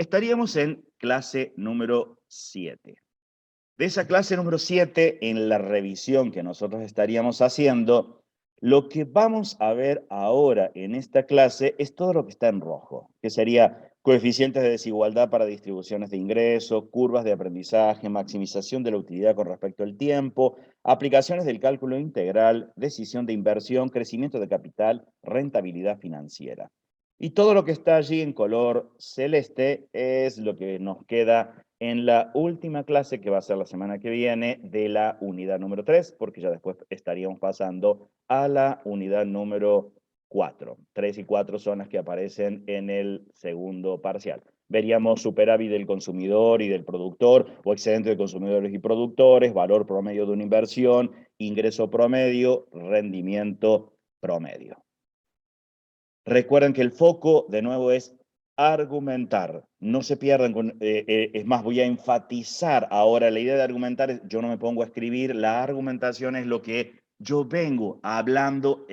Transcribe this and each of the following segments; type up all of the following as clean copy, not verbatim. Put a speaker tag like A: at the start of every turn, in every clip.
A: estaríamos en clase número 7. De esa clase número 7, en la revisión que nosotros estaríamos haciendo, lo que vamos a ver ahora en esta clase es todo lo que está en rojo, que sería coeficientes de desigualdad para distribuciones de ingresos, curvas de aprendizaje, maximización de la utilidad con respecto al tiempo, aplicaciones del cálculo integral, decisión de inversión, crecimiento de capital, rentabilidad financiera. Y todo lo que está allí en color celeste es lo que nos queda en la última clase, que va a ser la semana que viene, de la unidad número 3, porque ya después estaríamos pasando a la unidad número 4. 3 y 4 son las que aparecen en el segundo parcial. Veríamos superávit del consumidor y del productor, o excedente de consumidores y productores, valor promedio de una inversión, ingreso promedio, rendimiento promedio. Recuerden que el foco, de nuevo, es argumentar. No se pierdan con... es más, voy a enfatizar ahora la idea de argumentar. Yo no me pongo a escribir. La argumentación es lo que yo vengo hablando,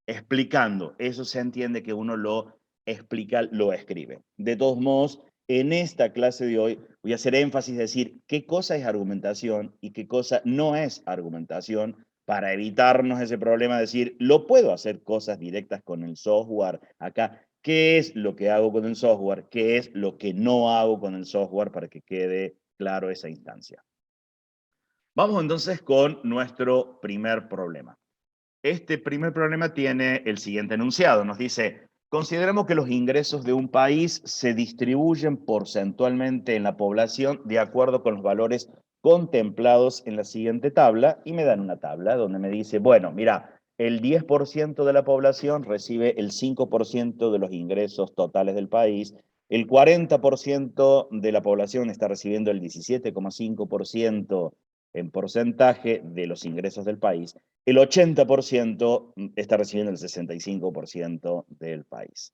A: explicando. Eso se entiende que uno lo explica, lo escribe. De todos modos, en esta clase de hoy voy a hacer énfasis, decir qué cosa es argumentación y qué cosa no es argumentación, para evitarnos ese problema de decir, lo puedo hacer cosas directas con el software acá. ¿Qué es lo que hago con el software? ¿Qué es lo que no hago con el software para que quede claro esa instancia? Vamos entonces con nuestro primer problema. Este primer problema tiene el siguiente enunciado. Nos dice, consideremos que los ingresos de un país se distribuyen porcentualmente en la población de acuerdo con los valores contemplados en la siguiente tabla, y me dan una tabla donde me dice, bueno, mira, el 10% de la población recibe el 5% de los ingresos totales del país, el 40% de la población está recibiendo el 17,5% en porcentaje de los ingresos del país, el 80% está recibiendo el 65% del país.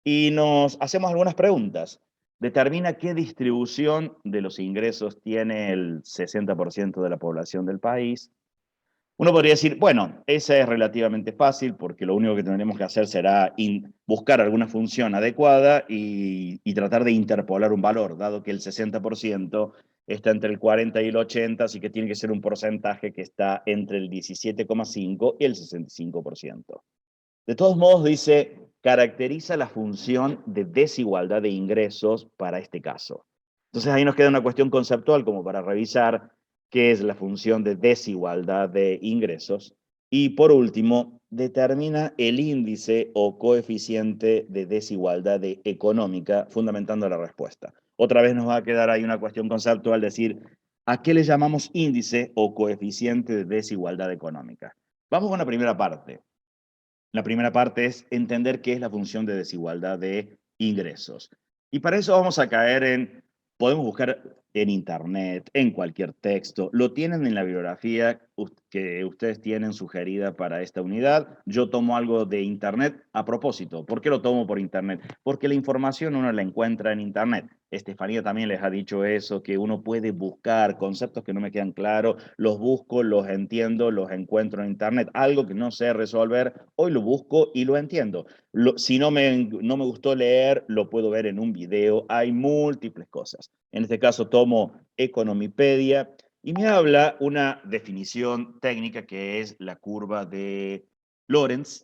A: Y nos hacemos algunas preguntas. Determina qué distribución de los ingresos tiene el 60% de la población del país. Uno podría decir, bueno, esa es relativamente fácil porque lo único que tendremos que hacer será buscar alguna función adecuada y tratar de interpolar un valor, dado que el 60% está entre el 40 y el 80, así que tiene que ser un porcentaje que está entre el 17,5 y el 65%. De todos modos, dice, caracteriza la función de desigualdad de ingresos para este caso. Entonces ahí nos queda una cuestión conceptual como para revisar qué es la función de desigualdad de ingresos. Y por último, determina el índice o coeficiente de desigualdad económica, fundamentando la respuesta. Otra vez nos va a quedar ahí una cuestión conceptual, decir, ¿a qué le llamamos índice o coeficiente de desigualdad económica? Vamos con la primera parte. La primera parte es entender qué es la función de desigualdad de ingresos. Y para eso vamos a caer en, podemos buscar en internet, en cualquier texto, lo tienen en la bibliografía que ustedes tienen sugerida para esta unidad. Yo tomo algo de internet a propósito. ¿Por qué lo tomo por internet? Porque la información uno la encuentra en internet. Estefanía también les ha dicho eso, que uno puede buscar conceptos que no me quedan claros, los busco, los entiendo, los encuentro en internet. Algo que no sé resolver, hoy lo busco y lo entiendo. Si no me gustó leer, lo puedo ver en un video. Hay múltiples cosas. En este caso tomo Economipedia y me habla una definición técnica que es la curva de Lorenz.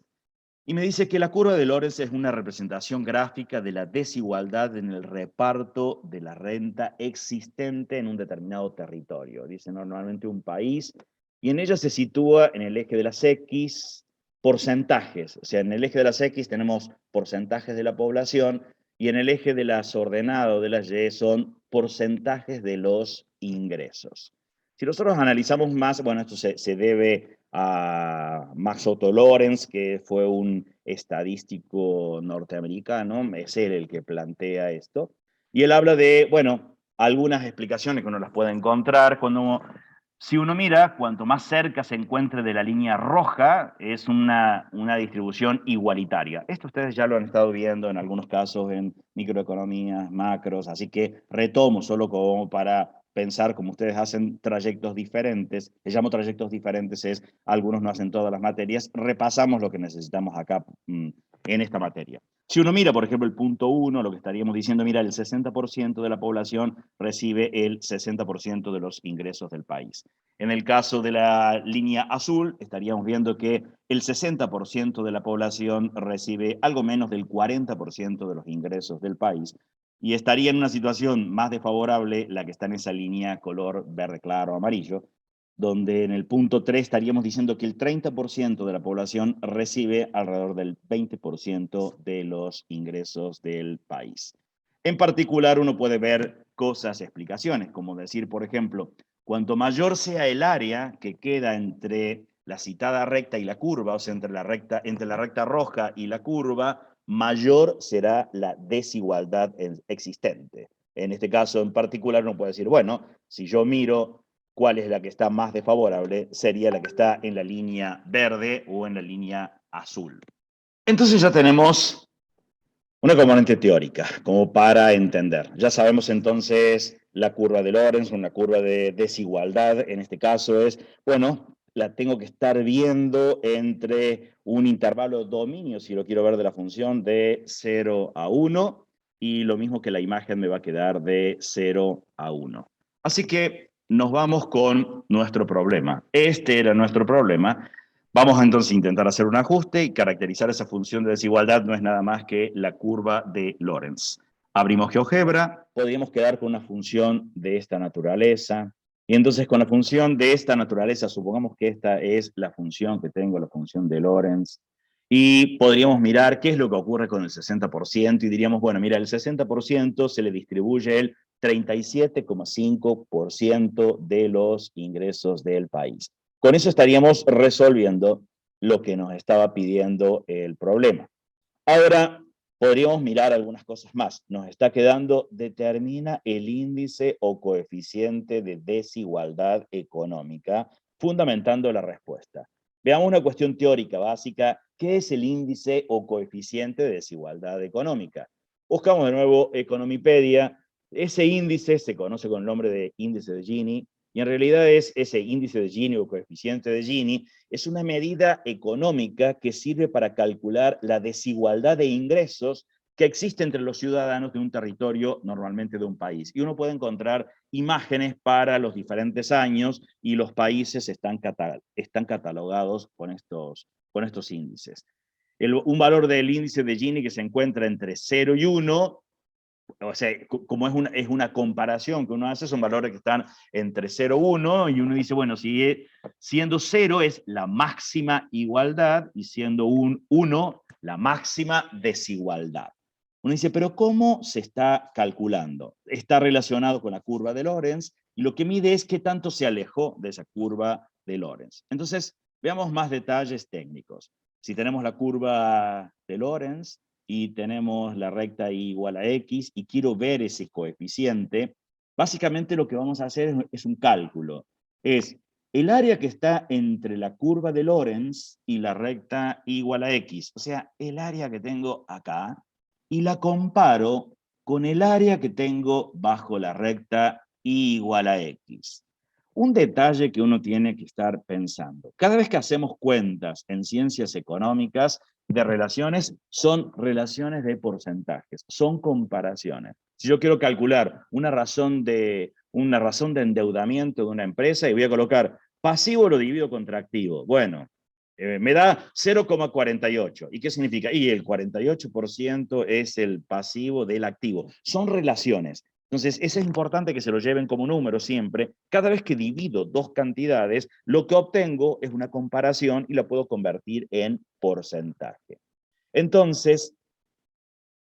A: Y me dice que la curva de Lorenz es una representación gráfica de la desigualdad en el reparto de la renta existente en un determinado territorio. Dice normalmente un país, y en ella se sitúa en el eje de las X porcentajes. O sea, en el eje de las X tenemos porcentajes de la población, y en el eje de las ordenadas o de las Y son porcentajes de los ingresos. Si nosotros analizamos más, bueno, esto se debe a Max Otto Lorenz, que fue un estadístico norteamericano, es él el que plantea esto, y él habla de, bueno, algunas explicaciones que uno las puede encontrar si uno mira, cuanto más cerca se encuentre de la línea roja, es una distribución igualitaria. Esto ustedes ya lo han estado viendo en algunos casos en microeconomías, macros, así que retomo solo como para pensar como ustedes hacen trayectos diferentes. Les llamo trayectos diferentes, algunos no hacen todas las materias. Repasamos lo que necesitamos acá en en esta materia. Si uno mira, por ejemplo, el punto 1, lo que estaríamos diciendo, mira, el 60% de la población recibe el 60% de los ingresos del país. En el caso de la línea azul, estaríamos viendo que el 60% de la población recibe algo menos del 40% de los ingresos del país. Y estaría en una situación más desfavorable la que está en esa línea color verde claro, amarillo, donde en el punto 3 estaríamos diciendo que el 30% de la población recibe alrededor del 20% de los ingresos del país. En particular, uno puede ver cosas, explicaciones, como decir, por ejemplo, cuanto mayor sea el área que queda entre la citada recta y la curva, o sea, entre la recta roja y la curva, mayor será la desigualdad existente. En este caso en particular, uno puede decir, bueno, si yo miro cuál es la que está más desfavorable, sería la que está en la línea verde o en la línea azul. Entonces ya tenemos una componente teórica, como para entender. Ya sabemos entonces la curva de Lorenz, una curva de desigualdad, en este caso es, bueno, la tengo que estar viendo entre un intervalo dominio, si lo quiero ver de la función, de 0 a 1, y lo mismo que la imagen me va a quedar de 0 a 1. Así que nos vamos con nuestro problema. Este era nuestro problema. Vamos entonces a intentar hacer un ajuste y caracterizar esa función de desigualdad no es nada más que la curva de Lorenz. Abrimos GeoGebra, podríamos quedar con una función de esta naturaleza, y entonces con la función de esta naturaleza, supongamos que esta es la función que tengo, la función de Lorenz, y podríamos mirar qué es lo que ocurre con el 60%, y diríamos, bueno, mira, el 60% se le distribuye el 37,5% de los ingresos del país. Con eso estaríamos resolviendo lo que nos estaba pidiendo el problema. Ahora, podríamos mirar algunas cosas más. Nos está quedando, determina el índice o coeficiente de desigualdad económica, fundamentando la respuesta. Veamos una cuestión teórica básica. ¿Qué es el índice o coeficiente de desigualdad económica? Buscamos de nuevo Economipedia. Ese índice se conoce con el nombre de índice de Gini, y en realidad es ese índice de Gini o coeficiente de Gini, es una medida económica que sirve para calcular la desigualdad de ingresos que existe entre los ciudadanos de un territorio, normalmente de un país. Y uno puede encontrar imágenes para los diferentes años y los países están catalogados con estos índices. Un valor del índice de Gini que se encuentra entre 0 y 1, o sea, como es una comparación que uno hace, son valores que están entre 0 y 1, y uno dice, bueno, si siendo 0 es la máxima igualdad, y siendo 1 la máxima desigualdad. Uno dice, pero ¿cómo se está calculando? Está relacionado con la curva de Lorenz, y lo que mide es qué tanto se alejó de esa curva de Lorenz. Entonces, veamos más detalles técnicos. Si tenemos la curva de Lorenz, y tenemos la recta y igual a x, y quiero ver ese coeficiente, básicamente lo que vamos a hacer es un cálculo. Es el área que está entre la curva de Lorenz y la recta igual a x, o sea, el área que tengo acá, y la comparo con el área que tengo bajo la recta igual a x. Un detalle que uno tiene que estar pensando. Cada vez que hacemos cuentas en ciencias económicas de relaciones, son relaciones de porcentajes, son comparaciones. Si yo quiero calcular una razón de endeudamiento de una empresa y voy a colocar pasivo lo divido contra activo, bueno, me da 0,48. ¿Y qué significa? Y el 48% es el pasivo del activo. Son relaciones. Entonces, eso es importante que se lo lleven como número siempre. Cada vez que divido dos cantidades, lo que obtengo es una comparación y la puedo convertir en porcentaje. Entonces,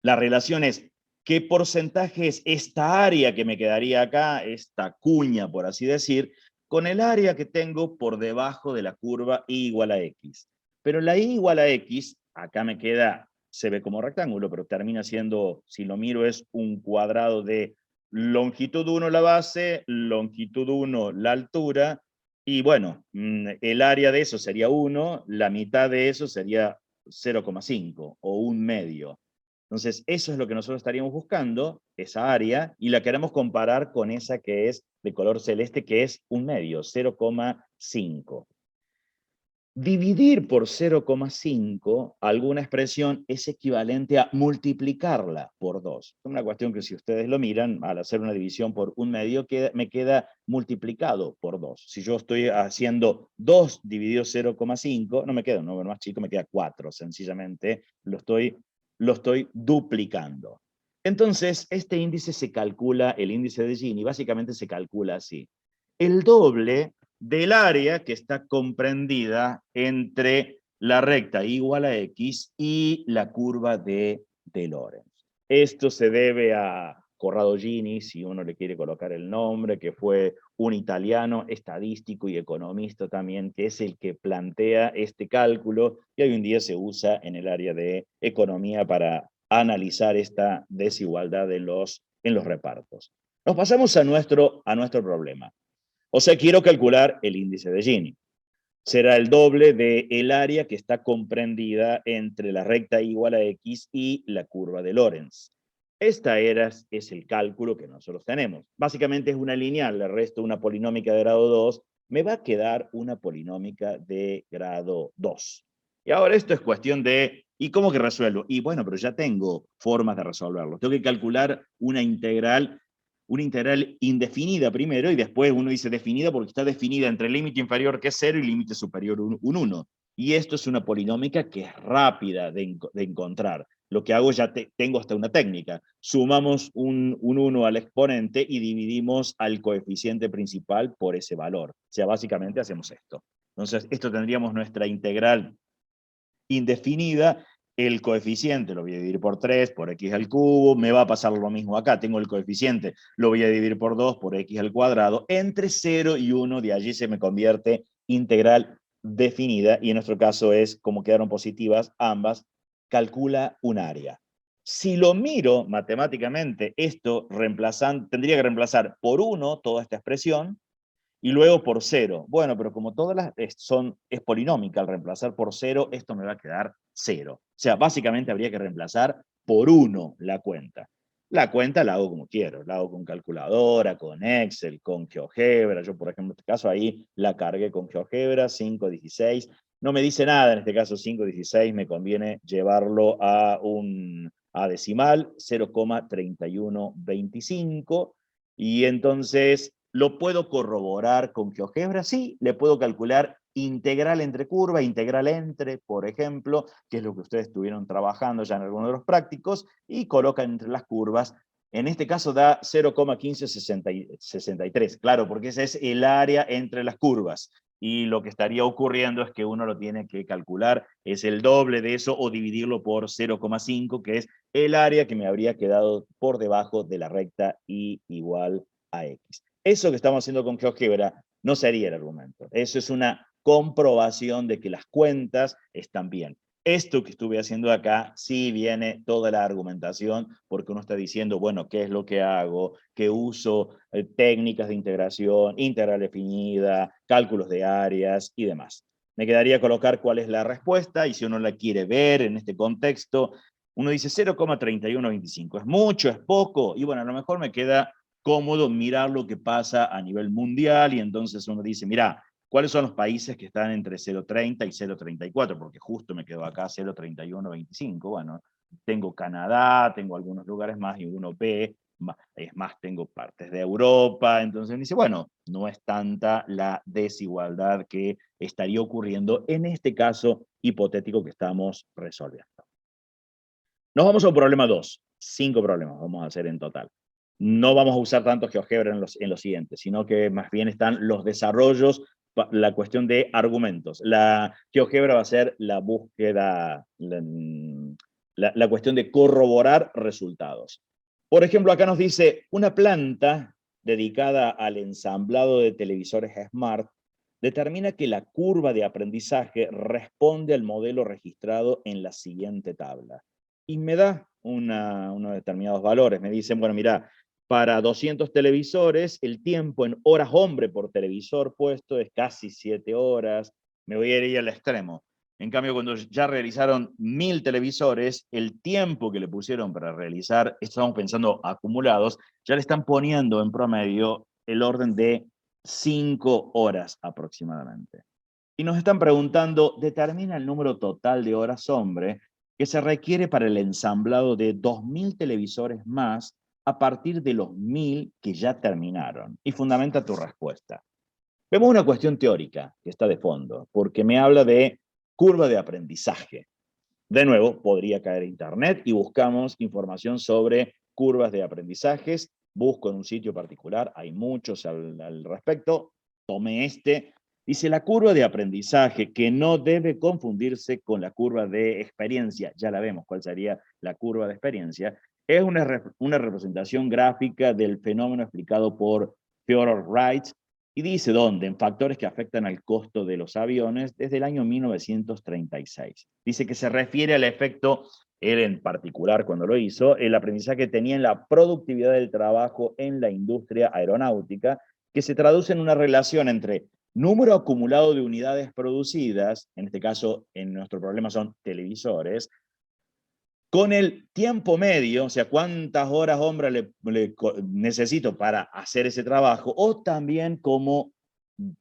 A: la relación es, ¿qué porcentaje es esta área que me quedaría acá, esta cuña, por así decir, con el área que tengo por debajo de la curva y igual a x? Pero la y igual a x, acá me queda, se ve como rectángulo, pero termina siendo, si lo miro, es un cuadrado de longitud 1 la base, longitud 1 la altura, y bueno, el área de eso sería 1, la mitad de eso sería 0,5 o un medio. Entonces, eso es lo que nosotros estaríamos buscando, esa área, y la queremos comparar con esa que es de color celeste, que es un medio, 0,5. Dividir por 0,5 alguna expresión es equivalente a multiplicarla por 2. Es una cuestión que si ustedes lo miran, al hacer una división por un medio, me queda multiplicado por 2. Si yo estoy haciendo 2 dividido 0,5, no me queda un número más chico, me queda 4. Sencillamente lo estoy duplicando. Entonces, este índice se calcula, el índice de Gini, básicamente se calcula así. El doble del área que está comprendida entre la recta igual a x y la curva de Lorentz. Esto se debe a Corrado Gini, si uno le quiere colocar el nombre, que fue un italiano estadístico y economista también, que es el que plantea este cálculo y hoy en día se usa en el área de economía para analizar esta desigualdad en los repartos. Nos pasamos a nuestro problema. O sea, quiero calcular el índice de Gini. Será el doble del área que está comprendida entre la recta igual a x y la curva de Lorentz. Esta es el cálculo que nosotros tenemos. Básicamente es una lineal, le resto una polinómica de grado 2, me va a quedar una polinómica de grado 2. Y ahora esto es cuestión de, ¿y cómo que resuelvo? Y bueno, pero ya tengo formas de resolverlo. Tengo que calcular una integral indefinida primero, y después uno dice definida porque está definida entre el límite inferior, que es 0, y límite superior, un 1. Y esto es una polinómica que es rápida de encontrar. Lo que hago ya tengo hasta una técnica. Sumamos un 1 al exponente y dividimos al coeficiente principal por ese valor. O sea, básicamente hacemos esto. Entonces, esto tendríamos nuestra integral indefinida. El coeficiente lo voy a dividir por 3, por x al cubo, me va a pasar lo mismo acá, tengo el coeficiente, lo voy a dividir por 2, por x al cuadrado, entre 0 y 1, de allí se me convierte integral definida, y en nuestro caso es, como quedaron positivas ambas, calcula un área. Si lo miro matemáticamente, esto tendría que reemplazar por 1 toda esta expresión, y luego por 0. Bueno, pero como todas las es polinómica, al reemplazar por 0, esto me va a quedar 0. O sea, básicamente habría que reemplazar por 1 la cuenta. La cuenta la hago como quiero, la hago con calculadora, con Excel, con GeoGebra. Yo, por ejemplo, en este caso ahí la cargué con GeoGebra, 516. No me dice nada en este caso 516, me conviene llevarlo a decimal, 0,3125. Y entonces lo puedo corroborar con GeoGebra, sí, le puedo calcular integral entre curva, integral entre, por ejemplo, que es lo que ustedes estuvieron trabajando ya en algunos de los prácticos, y colocan entre las curvas. En este caso da 0,1563, claro, porque ese es el área entre las curvas. Y lo que estaría ocurriendo es que uno lo tiene que calcular, es el doble de eso, o dividirlo por 0,5, que es el área que me habría quedado por debajo de la recta y igual a x. Eso que estamos haciendo con GeoGebra no sería el argumento. Eso es una comprobación de que las cuentas están bien. Esto que estuve haciendo acá, sí viene toda la argumentación, porque uno está diciendo, bueno, ¿qué es lo que hago? ¿Qué uso? Técnicas de integración, integral definida, cálculos de áreas y demás. Me quedaría colocar cuál es la respuesta, y si uno la quiere ver en este contexto, uno dice 0,3125. ¿Es mucho? ¿Es poco? Y bueno, a lo mejor me queda cómodo mirar lo que pasa a nivel mundial, y entonces uno dice, mira, ¿cuáles son los países que están entre 0,30 y 0,34? Porque justo me quedo acá 0,3125. Bueno, tengo Canadá, tengo algunos lugares más y uno ve, es más, tengo partes de Europa. Entonces me dice, bueno, no es tanta la desigualdad que estaría ocurriendo en este caso hipotético que estamos resolviendo. Nos vamos al problema 2. 5 problemas vamos a hacer en total. No vamos a usar tanto GeoGebra en los siguientes, sino que más bien están los desarrollos, la cuestión de argumentos. La GeoGebra va a ser la búsqueda, la cuestión de corroborar resultados. Por ejemplo, acá nos dice, una planta dedicada al ensamblado de televisores Smart determina que la curva de aprendizaje responde al modelo registrado en la siguiente tabla. Y me da unos determinados valores. Me dicen, bueno, mira, para 200 televisores, el tiempo en horas hombre por televisor puesto es casi 7 horas. Me voy a ir al extremo. En cambio, cuando ya realizaron 1000 televisores, el tiempo que le pusieron para realizar, estamos pensando acumulados, ya le están poniendo en promedio el orden de 5 horas aproximadamente. Y nos están preguntando, determina el número total de horas hombre que se requiere para el ensamblado de 2000 televisores más a partir de los 1000 que ya terminaron. Y fundamenta tu respuesta. Vemos una cuestión teórica que está de fondo, porque me habla de curva de aprendizaje. De nuevo, podría caer a internet y buscamos información sobre curvas de aprendizajes. Busco en un sitio particular, hay muchos al respecto. Tomé este. Dice la curva de aprendizaje, que no debe confundirse con la curva de experiencia. Ya la vemos cuál sería la curva de experiencia. Es una representación gráfica del fenómeno explicado por Theodore Wright, y dice dónde, en factores que afectan al costo de los aviones desde el año 1936. Dice que se refiere al efecto, él en particular cuando lo hizo, el aprendizaje que tenía en la productividad del trabajo en la industria aeronáutica, que se traduce en una relación entre número acumulado de unidades producidas, en este caso en nuestro problema son televisores, con el tiempo medio, o sea, cuántas horas hombre necesito para hacer ese trabajo, o también como,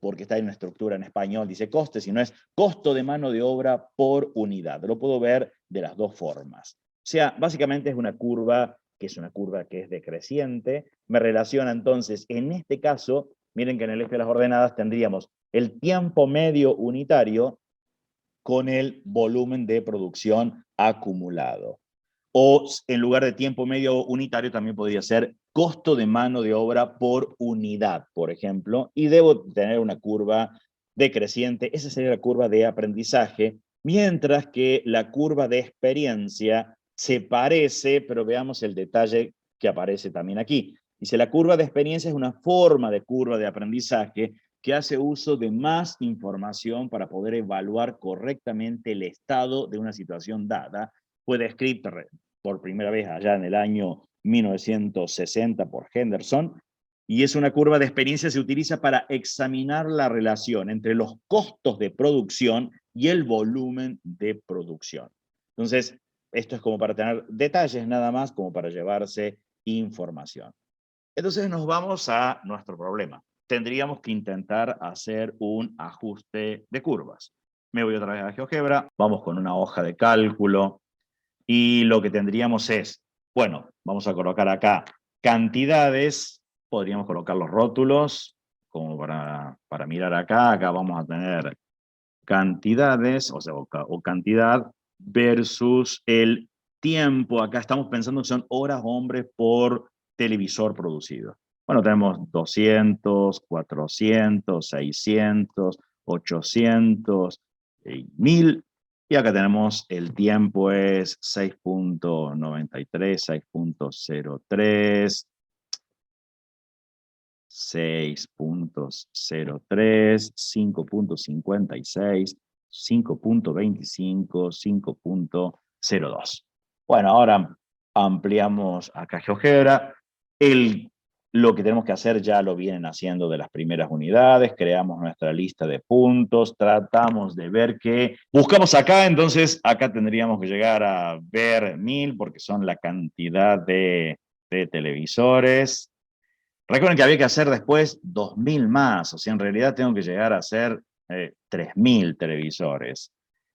A: porque está en una estructura en español, dice coste, si no es costo de mano de obra por unidad. Lo puedo ver de las dos formas. O sea, básicamente es una curva que es decreciente. Me relaciona entonces, en este caso, miren que en el eje de las ordenadas tendríamos el tiempo medio unitario con el volumen de producción acumulado. O en lugar de tiempo medio unitario también podría ser costo de mano de obra por unidad, por ejemplo, y debo tener una curva decreciente. Esa sería la curva de aprendizaje, mientras que la curva de experiencia se parece, pero veamos el detalle que aparece también aquí. Dice, la curva de experiencia es una forma de curva de aprendizaje que hace uso de más información para poder evaluar correctamente el estado de una situación dada. Fue descrito por primera vez allá en el año 1960 por Henderson, y es una curva de experiencia que se utiliza para examinar la relación entre los costos de producción y el volumen de producción. Entonces, esto es como para tener detalles nada más, como para llevarse información. Entonces nos vamos a nuestro problema. Tendríamos que intentar hacer un ajuste de curvas. Me voy otra vez a GeoGebra, vamos con una hoja de cálculo, y lo que tendríamos es, bueno, vamos a colocar acá cantidades, podríamos colocar los rótulos, como para mirar acá, acá vamos a tener cantidades, o sea, o cantidad versus el tiempo, acá estamos pensando que son horas hombres por televisor producido. Bueno, tenemos 200, 400, 600, 800, 1000, y acá tenemos el tiempo es 6.93, 6.03, 6.03, 5.56, 5.25, 5.02. Bueno, ahora ampliamos acá GeoGebra. Lo que tenemos que hacer ya lo vienen haciendo de las primeras unidades, creamos nuestra lista de puntos, tratamos de ver qué buscamos acá, entonces acá tendríamos que llegar a ver 1000 porque son la cantidad de televisores. Recuerden que había que hacer después 2000 más, o sea, en realidad tengo que llegar a hacer 3000 televisores.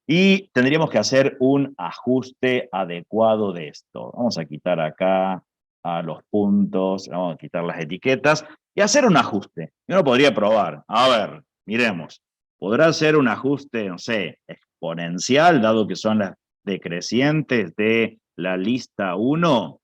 A: Y tendríamos que hacer un ajuste adecuado de esto. Vamos a quitar acá a los puntos, vamos a quitar las etiquetas y hacer un ajuste. Yo no podría probar. A ver, miremos. ¿Podrá ser un ajuste, no sé, exponencial, dado que son las decrecientes de la lista 1?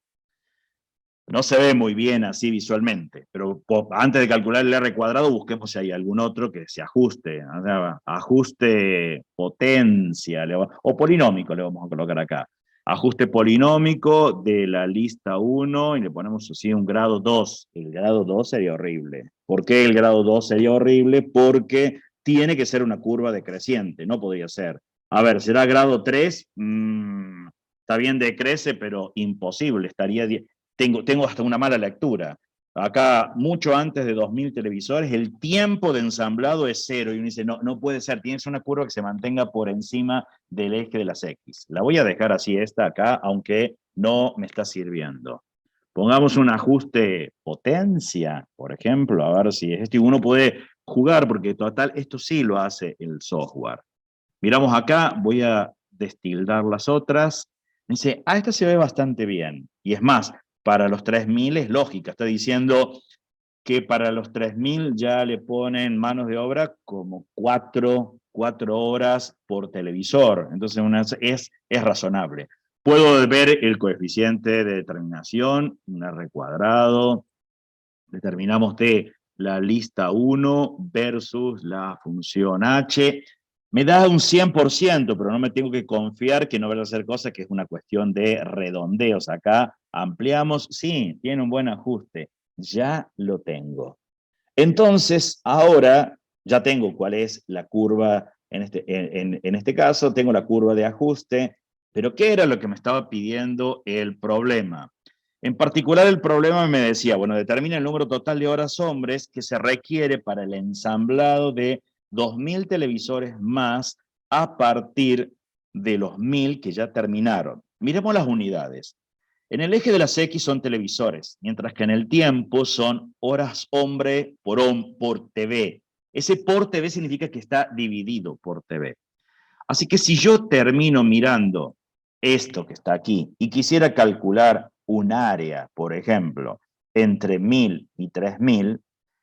A: No se ve muy bien así visualmente, pero antes de calcular el R cuadrado, busquemos si hay algún otro que se ajuste. O sea, ajuste potencia, o polinómico le vamos a colocar acá. Ajuste polinómico de la lista 1 y le ponemos así un grado 2. El grado 2 sería horrible. ¿Por qué el grado 2 sería horrible? Porque tiene que ser una curva decreciente, no podría ser. A ver, ¿será grado 3? Está bien, decrece, pero imposible. Tengo hasta una mala lectura. Acá, mucho antes de 2000 televisores, el tiempo de ensamblado es 0. Y uno dice, no, no puede ser, tienes una curva que se mantenga por encima del eje de las X. La voy a dejar así esta acá, aunque no me está sirviendo. Pongamos un ajuste potencia, por ejemplo, a ver si es esto. Y uno puede jugar, porque total, esto sí lo hace el software. Miramos acá, voy a destildar las otras. Dice, esta se ve bastante bien. Y es más, para los 3000 es lógica. Está diciendo que para los 3000 ya le ponen manos de obra como 4 horas por televisor. Entonces es razonable. Puedo ver el coeficiente de determinación, un R cuadrado. Determinamos de la lista 1 versus la función h. Me da un 100%, pero no me tengo que confiar que no voy a hacer cosas, que es una cuestión de redondeos. Acá ampliamos, sí, tiene un buen ajuste. Ya lo tengo. Entonces, ahora ya tengo cuál es la curva, en este caso, tengo la curva de ajuste, pero ¿qué era lo que me estaba pidiendo el problema? En particular, el problema me decía, bueno, determina el número total de horas hombres que se requiere para el ensamblado de 2000 televisores más a partir de los 1000 que ya terminaron. Miremos las unidades. En el eje de las X son televisores, mientras que en el tiempo son horas hombre por TV. Ese por TV significa que está dividido por TV. Así que si yo termino mirando esto que está aquí y quisiera calcular un área, por ejemplo, entre 1000 y 3000,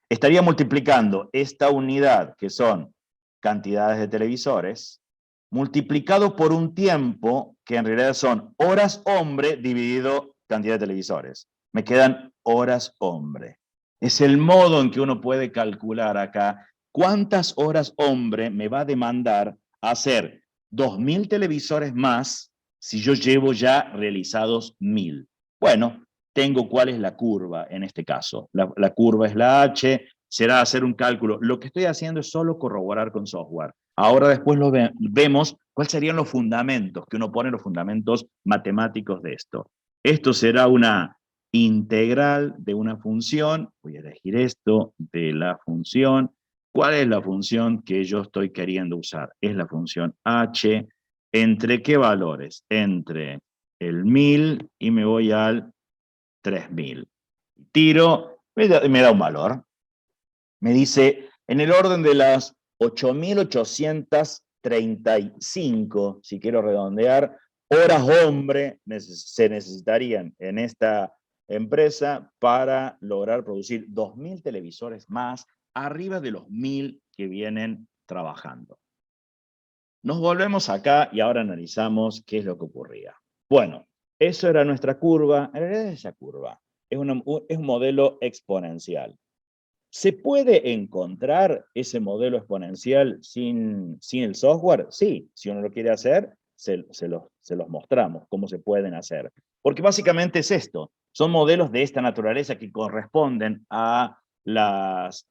A: estaría multiplicando esta unidad, que son cantidades de televisores, multiplicado por un tiempo, que en realidad son horas hombre dividido cantidad de televisores. Me quedan horas hombre. Es el modo en que uno puede calcular acá cuántas horas hombre me va a demandar hacer 2000 televisores más si yo llevo ya realizados 1000. Bueno, tengo cuál es la curva en este caso. La curva es la H, será hacer un cálculo. Lo que estoy haciendo es solo corroborar con software. Ahora después vemos cuáles serían los fundamentos, que uno pone los fundamentos matemáticos de esto. Esto será una integral de una función, voy a elegir esto, de la función. ¿Cuál es la función que yo estoy queriendo usar? Es la función h, ¿entre qué valores? Entre el 1000 y me voy al 3000. Tiro, me da un valor. Me dice, en el orden de las 8835, si quiero redondear, horas hombre se necesitarían en esta empresa para lograr producir 2000 televisores más, arriba de los 1000 que vienen trabajando. Nos volvemos acá y ahora analizamos qué es lo que ocurría. Bueno, eso era nuestra curva. En realidad es esa curva. Es un modelo exponencial. ¿Se puede encontrar ese modelo exponencial sin el software? Sí, si uno lo quiere hacer, se los mostramos cómo se pueden hacer. Porque básicamente es esto, son modelos de esta naturaleza que corresponden a las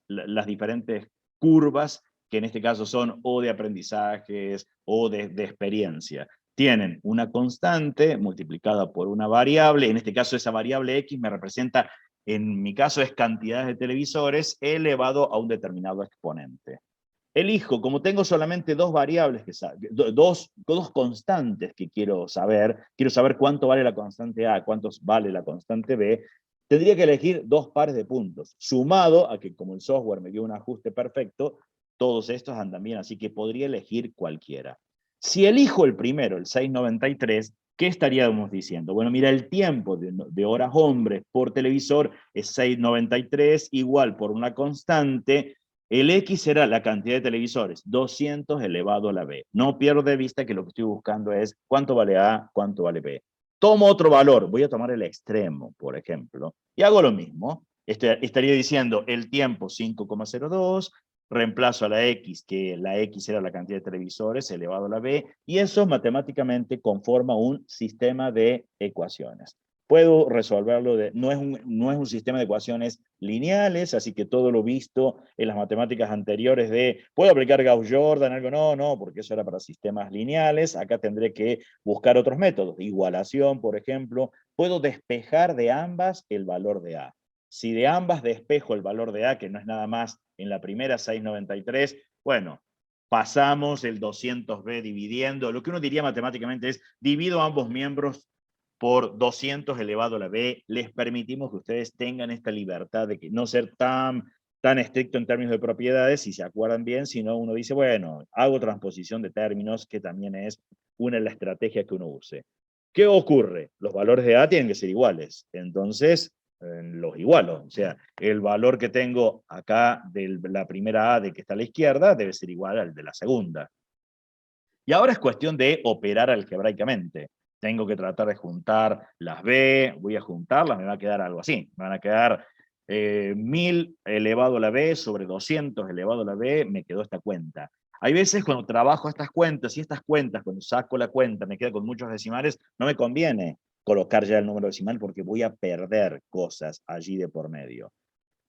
A: diferentes curvas, que en este caso son o de aprendizajes o de experiencia. Tienen una constante multiplicada por una variable, en este caso esa variable X me representa, en mi caso es cantidades de televisores elevado a un determinado exponente. Elijo, como tengo solamente dos variables, dos constantes que quiero saber cuánto vale la constante A, cuánto vale la constante B, tendría que elegir dos pares de puntos, sumado a que como el software me dio un ajuste perfecto, todos estos andan bien, así que podría elegir cualquiera. Si elijo el primero, el 693, ¿qué estaríamos diciendo? Bueno, mira, el tiempo de horas hombres por televisor es 693, igual por una constante. El X será la cantidad de televisores, 200 elevado a la B. No pierdo de vista que lo que estoy buscando es cuánto vale A, cuánto vale B. Tomo otro valor, voy a tomar el extremo, por ejemplo, y hago lo mismo. Estaría diciendo el tiempo 5,02, reemplazo a la X, que la X era la cantidad de televisores elevado a la B, y eso matemáticamente conforma un sistema de ecuaciones. Puedo resolverlo, no es un sistema de ecuaciones lineales, así que todo lo visto en las matemáticas anteriores de, ¿puedo aplicar Gauss-Jordan? Algo no, porque eso era para sistemas lineales, acá tendré que buscar otros métodos, igualación, por ejemplo, puedo despejar de ambas el valor de A. Si de ambas despejo el valor de A, que no es nada más en la primera 693, bueno, pasamos el 200b dividiendo, lo que uno diría matemáticamente es, divido ambos miembros por 200 elevado a la b, les permitimos que ustedes tengan esta libertad de no ser tan tan estricto en términos de propiedades, si se acuerdan bien, sino uno dice, bueno, hago transposición de términos, que también es una de las estrategias que uno use. ¿Qué ocurre? Los valores de A tienen que ser iguales, entonces los igualo, o sea, el valor que tengo acá de la primera A de que está a la izquierda debe ser igual al de la segunda. Y ahora es cuestión de operar algebraicamente. Tengo que tratar de juntar las B, voy a juntarlas, me va a quedar algo así. Me van a quedar 1000 elevado a la B sobre 200 elevado a la B, me quedó esta cuenta. Hay veces cuando trabajo estas cuentas, y estas cuentas, cuando saco la cuenta, me queda con muchos decimales, no me conviene colocar ya el número decimal porque voy a perder cosas allí de por medio.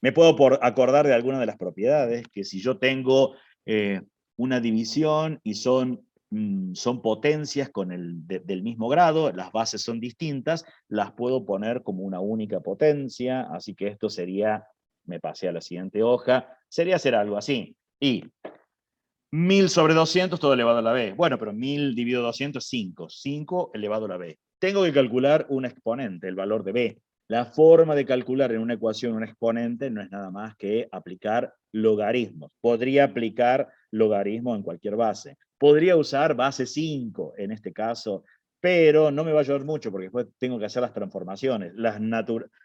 A: Me puedo acordar de alguna de las propiedades, que si yo tengo una división y son potencias con del mismo grado, las bases son distintas, las puedo poner como una única potencia, así que esto sería, me pasé a la siguiente hoja, sería hacer algo así. Y 1000 sobre 200 todo elevado a la b. Bueno, pero 1000 dividido 200 es 5. 5 elevado a la b. Tengo que calcular un exponente, el valor de b. La forma de calcular en una ecuación un exponente no es nada más que aplicar logaritmos. Podría aplicar logaritmos en cualquier base. Podría usar base 5 en este caso, pero no me va a ayudar mucho porque después tengo que hacer las transformaciones.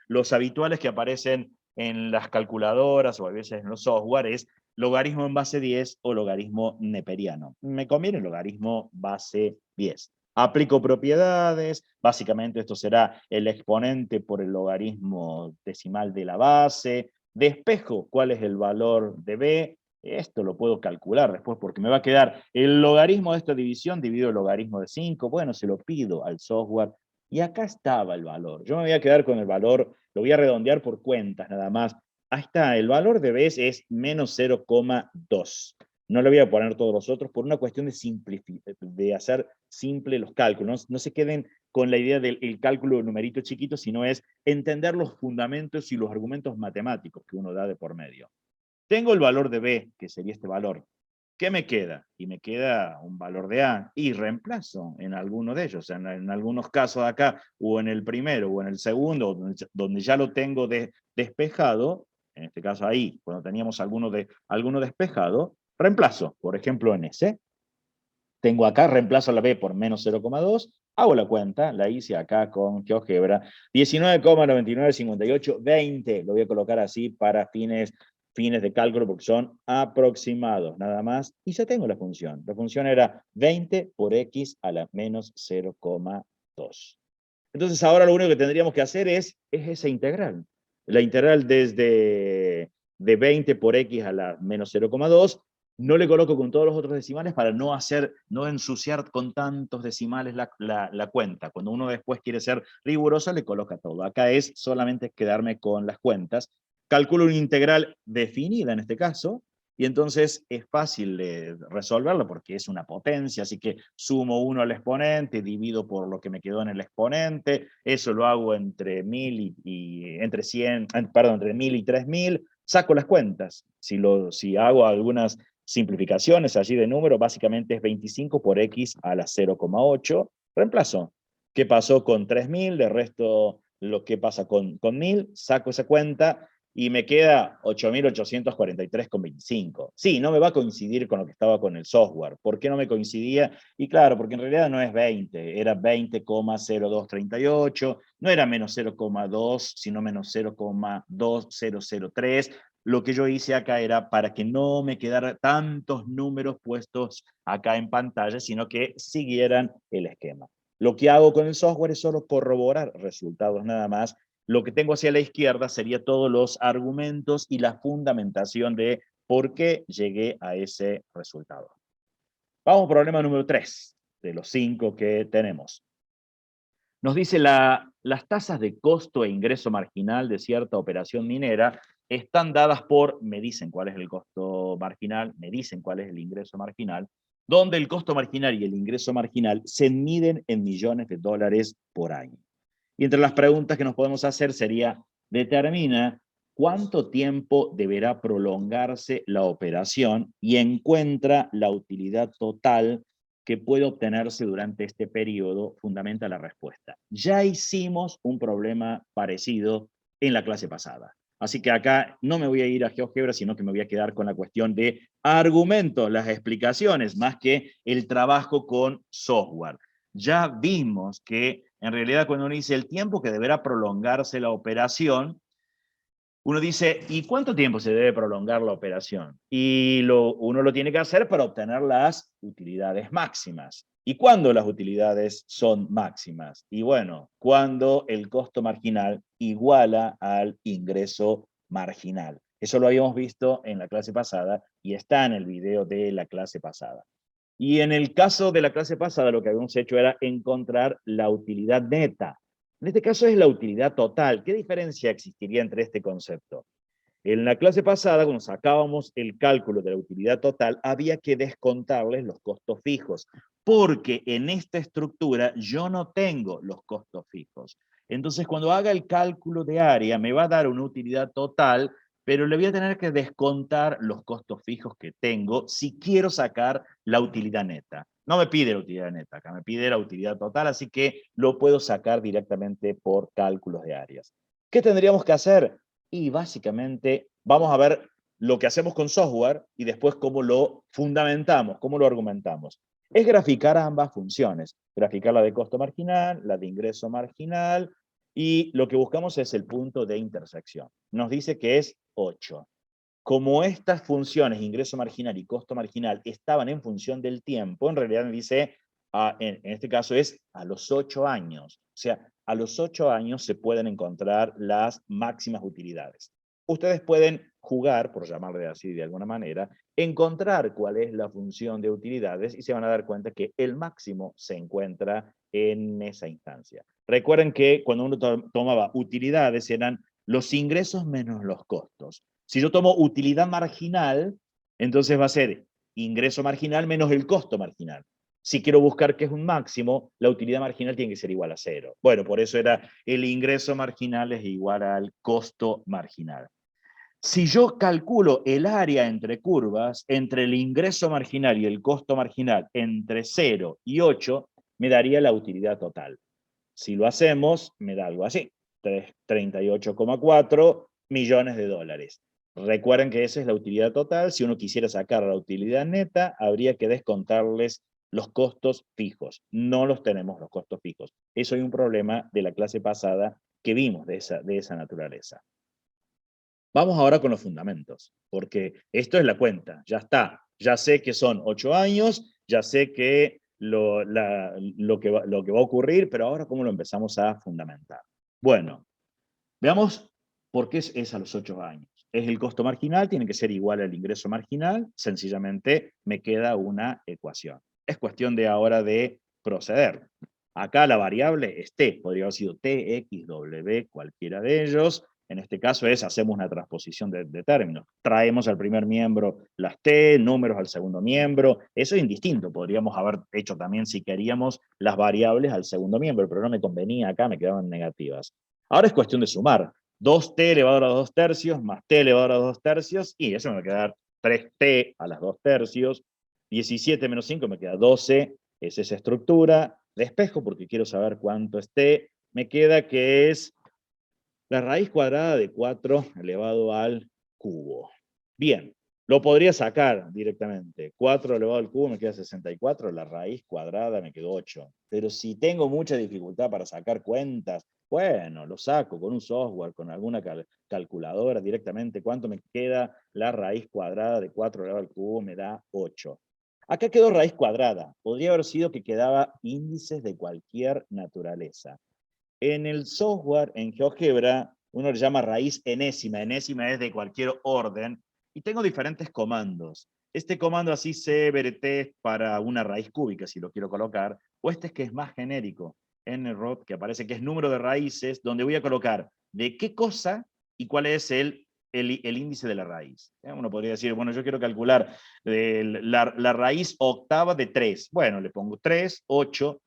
A: Los habituales que aparecen en las calculadoras o a veces en los software es logaritmo en base 10 o logaritmo neperiano. Me conviene el logaritmo base 10. Aplico propiedades, básicamente esto será el exponente por el logaritmo decimal de la base, despejo cuál es el valor de b, esto lo puedo calcular después porque me va a quedar el logaritmo de esta división dividido el logaritmo de 5, bueno, se lo pido al software y acá estaba el valor. Yo me voy a quedar con el valor, lo voy a redondear por cuentas nada más. Ahí está, el valor de B es menos 0,2. No le voy a poner todos los otros por una cuestión de hacer simple los cálculos. No se queden con la idea del cálculo de numerito chiquito, sino es entender los fundamentos y los argumentos matemáticos que uno da de por medio. Tengo el valor de B, que sería este valor. ¿Qué me queda? Y me queda un valor de A y reemplazo en alguno de ellos. En algunos casos acá, o en el primero, o en el segundo, donde ya lo tengo despejado, en este caso ahí, cuando teníamos alguno despejado, reemplazo, por ejemplo, en ese. Tengo acá, reemplazo la B por menos 0,2, hago la cuenta, la hice acá con GeoGebra, 19,9958, 20, lo voy a colocar así para fines de cálculo porque son aproximados, nada más, y ya tengo la función. La función era 20 por x a la menos 0,2. Entonces ahora lo único que tendríamos que hacer es esa integral. La integral desde de 20 por x a la menos 0,2, no le coloco con todos los otros decimales para no ensuciar con tantos decimales la cuenta. Cuando uno después quiere ser riguroso, le coloca todo. Acá es solamente quedarme con las cuentas. Calculo una integral definida en este caso, y entonces es fácil resolverlo porque es una potencia, así que sumo 1 al exponente, divido por lo que me quedó en el exponente, eso lo hago entre 1000 entre 100, perdón, entre 1000 y 3000, saco las cuentas. Si hago algunas simplificaciones allí de número, básicamente es 25 por x a la 0,8, reemplazo. ¿Qué pasó con 3000? De resto, lo que pasa con 1000, saco esa cuenta, y me queda 8.843,25. Sí, no me va a coincidir con lo que estaba con el software. ¿Por qué no me coincidía? Y claro, porque en realidad no es 20, era 20,0238, no era menos 0,2, sino menos 0,2003. Lo que yo hice acá era para que no me quedaran tantos números puestos acá en pantalla, sino que siguieran el esquema. Lo que hago con el software es solo corroborar resultados nada más. Lo que tengo hacia la izquierda sería todos los argumentos y la fundamentación de por qué llegué a ese resultado. Vamos al problema número 3, de los 5 que tenemos. Nos dice las tasas de costo e ingreso marginal de cierta operación minera están dadas por, me dicen cuál es el costo marginal, me dicen cuál es el ingreso marginal, donde el costo marginal y el ingreso marginal se miden en millones de dólares por año. Y entre las preguntas que nos podemos hacer sería, determina cuánto tiempo deberá prolongarse la operación y encuentra la utilidad total que puede obtenerse durante este periodo, fundamenta la respuesta. Ya hicimos un problema parecido en la clase pasada. Así que acá no me voy a ir a GeoGebra, sino que me voy a quedar con la cuestión de argumentos, las explicaciones, más que el trabajo con software. Ya vimos que en realidad cuando uno dice el tiempo que deberá prolongarse la operación, uno dice, ¿y cuánto tiempo se debe prolongar la operación? Y uno lo tiene que hacer para obtener las utilidades máximas. ¿Y cuándo las utilidades son máximas? Y bueno, cuando el costo marginal iguala al ingreso marginal. Eso lo habíamos visto en la clase pasada y está en el video de la clase pasada. Y en el caso de la clase pasada, lo que habíamos hecho era encontrar la utilidad neta. En este caso es la utilidad total. ¿Qué diferencia existiría entre este concepto? En la clase pasada, cuando sacábamos el cálculo de la utilidad total, había que descontarles los costos fijos, porque en esta estructura yo no tengo los costos fijos. Entonces, cuando haga el cálculo de área, me va a dar una utilidad total, pero le voy a tener que descontar los costos fijos que tengo si quiero sacar la utilidad neta. No me pide la utilidad neta, acá me pide la utilidad total, así que lo puedo sacar directamente por cálculos de áreas. ¿Qué tendríamos que hacer? Y básicamente vamos a ver lo que hacemos con software y después cómo lo fundamentamos, cómo lo argumentamos. Es graficar ambas funciones, graficar la de costo marginal, la de ingreso marginal, y lo que buscamos es el punto de intersección. Nos dice que es 8. Como estas funciones, ingreso marginal y costo marginal, estaban en función del tiempo, en realidad me dice, en este caso es a los 8 años. O sea, a los 8 años se pueden encontrar las máximas utilidades. Ustedes pueden jugar, por llamarle así de alguna manera, encontrar cuál es la función de utilidades y se van a dar cuenta que el máximo se encuentra en esa instancia. Recuerden que cuando uno tomaba utilidades eran los ingresos menos los costos. Si yo tomo utilidad marginal, entonces va a ser ingreso marginal menos el costo marginal. Si quiero buscar qué es un máximo, la utilidad marginal tiene que ser igual a 0. Bueno, por eso era el ingreso marginal es igual al costo marginal. Si yo calculo el área entre curvas, entre el ingreso marginal y el costo marginal, entre 0 y 8, me daría la utilidad total. Si lo hacemos, me da algo así, 38,4 millones de dólares. Recuerden que esa es la utilidad total. Si uno quisiera sacar la utilidad neta, habría que descontarles los costos fijos. No los tenemos los costos fijos. Eso es un problema de la clase pasada que vimos de esa naturaleza. Vamos ahora con los fundamentos, porque esto es la cuenta, ya está. Ya sé que son 8 años, ya sé que lo que va a ocurrir, pero ahora cómo lo empezamos a fundamentar. Bueno, veamos por qué es a los 8 años. Es el costo marginal, tiene que ser igual al ingreso marginal, sencillamente me queda una ecuación. Es cuestión de ahora de proceder. Acá la variable es t, podría haber sido t, x, w, cualquiera de ellos. En este caso hacemos una transposición de términos. Traemos al primer miembro las t, números al segundo miembro. Eso es indistinto. Podríamos haber hecho también, si queríamos, las variables al segundo miembro, pero no me convenía acá, me quedaban negativas. Ahora es cuestión de sumar. 2t elevado a los 2 tercios más t elevado a los 2 tercios, y eso me va a quedar 3t a las 2 tercios. 17 menos 5 me queda 12. Es esa estructura. Despejo porque quiero saber cuánto es t. Me queda que es la raíz cuadrada de 4 elevado al cubo. Bien, lo podría sacar directamente. 4 elevado al cubo me queda 64, la raíz cuadrada me quedó 8. Pero si tengo mucha dificultad para sacar cuentas, bueno, lo saco con un software, con alguna calculadora directamente. ¿Cuánto me queda la raíz cuadrada de 4 elevado al cubo? Me da 8. Acá quedó raíz cuadrada. Podría haber sido que quedaba índices de cualquier naturaleza. En el software, en GeoGebra, uno le llama raíz enésima. Enésima es de cualquier orden. Y tengo diferentes comandos. Este comando así CBRT para una raíz cúbica, si lo quiero colocar. O este es que es más genérico. NROT, que aparece que es número de raíces, donde voy a colocar de qué cosa y cuál es el índice de la raíz. Uno podría decir, bueno, yo quiero calcular la raíz octava de 3. Bueno, le pongo 3, 8.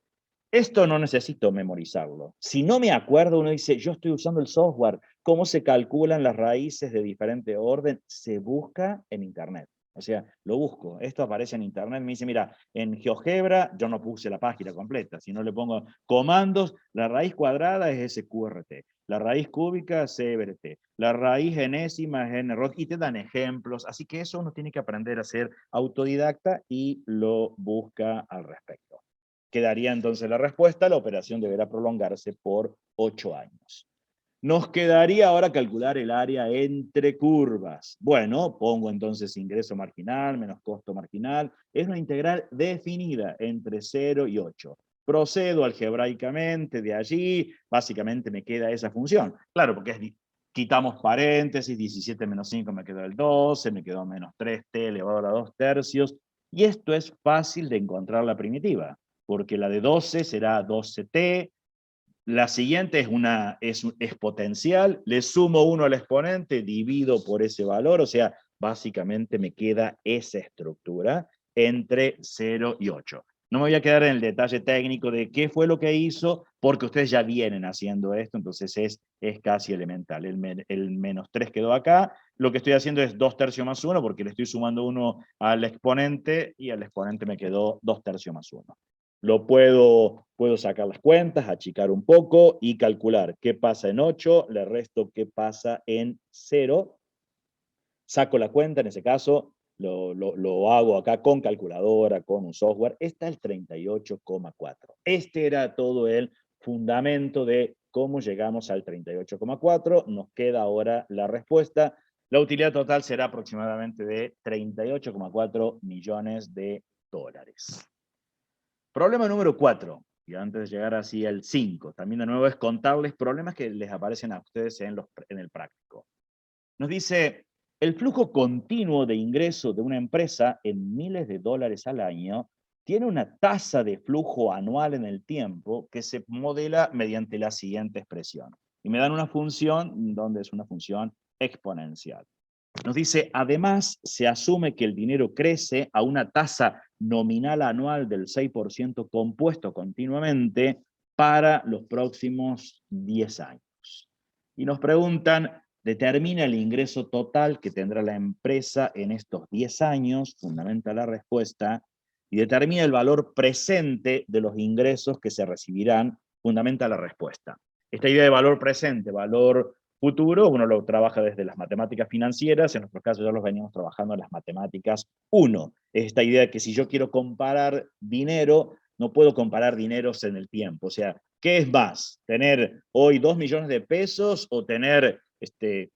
A: Esto no necesito memorizarlo. Si no me acuerdo, uno dice, yo estoy usando el software, ¿cómo se calculan las raíces de diferente orden? Se busca en internet. O sea, lo busco. Esto aparece en internet, me dice, mira, en GeoGebra yo no puse la página completa, sino le pongo comandos, la raíz cuadrada es SQRT, la raíz cúbica es CBRT, la raíz enésima es NROD, y te dan ejemplos, así que eso uno tiene que aprender a ser autodidacta y lo busca al respecto. Quedaría entonces la respuesta, la operación deberá prolongarse por 8 años. Nos quedaría ahora calcular el área entre curvas. Bueno, pongo entonces ingreso marginal menos costo marginal. Es una integral definida entre 0 y 8. Procedo algebraicamente de allí, básicamente me queda esa función. Claro, porque quitamos paréntesis, 17 menos 5 me quedó el 12, me quedó menos 3t elevado a la 2 tercios. Y esto es fácil de encontrar la primitiva, porque la de 12 será 12t, la siguiente es exponencial, le sumo 1 al exponente, divido por ese valor, o sea, básicamente me queda esa estructura entre 0 y 8. No me voy a quedar en el detalle técnico de qué fue lo que hizo, porque ustedes ya vienen haciendo esto, entonces es casi elemental. El menos 3 quedó acá, lo que estoy haciendo es 2 tercios más 1, porque le estoy sumando 1 al exponente, y al exponente me quedó 2 tercios más 1. Puedo sacar las cuentas, achicar un poco y calcular qué pasa en 8, le resto qué pasa en 0. Saco la cuenta, en ese caso lo hago acá con calculadora, con un software. Está el 38,4. Este era todo el fundamento de cómo llegamos al 38,4. Nos queda ahora la respuesta. La utilidad total será aproximadamente de 38,4 millones de dólares. Problema número 4, y antes de llegar así al 5, también de nuevo es contarles problemas que les aparecen a ustedes en el práctico. Nos dice, el flujo continuo de ingreso de una empresa en miles de dólares al año tiene una tasa de flujo anual en el tiempo que se modela mediante la siguiente expresión. Y me dan una función donde es una función exponencial. Nos dice, además, se asume que el dinero crece a una tasa nominal anual del 6% compuesto continuamente para los próximos 10 años. Y nos preguntan, determina el ingreso total que tendrá la empresa en estos 10 años, fundamenta la respuesta, y determina el valor presente de los ingresos que se recibirán, fundamenta la respuesta. Esta idea de valor presente, valor futuro, uno lo trabaja desde las matemáticas financieras, en nuestro caso ya los venimos trabajando en las matemáticas 1. Esta idea de que si yo quiero comparar dinero, no puedo comparar dineros en el tiempo. O sea, ¿qué es más? ¿Tener hoy 2 millones de pesos o tener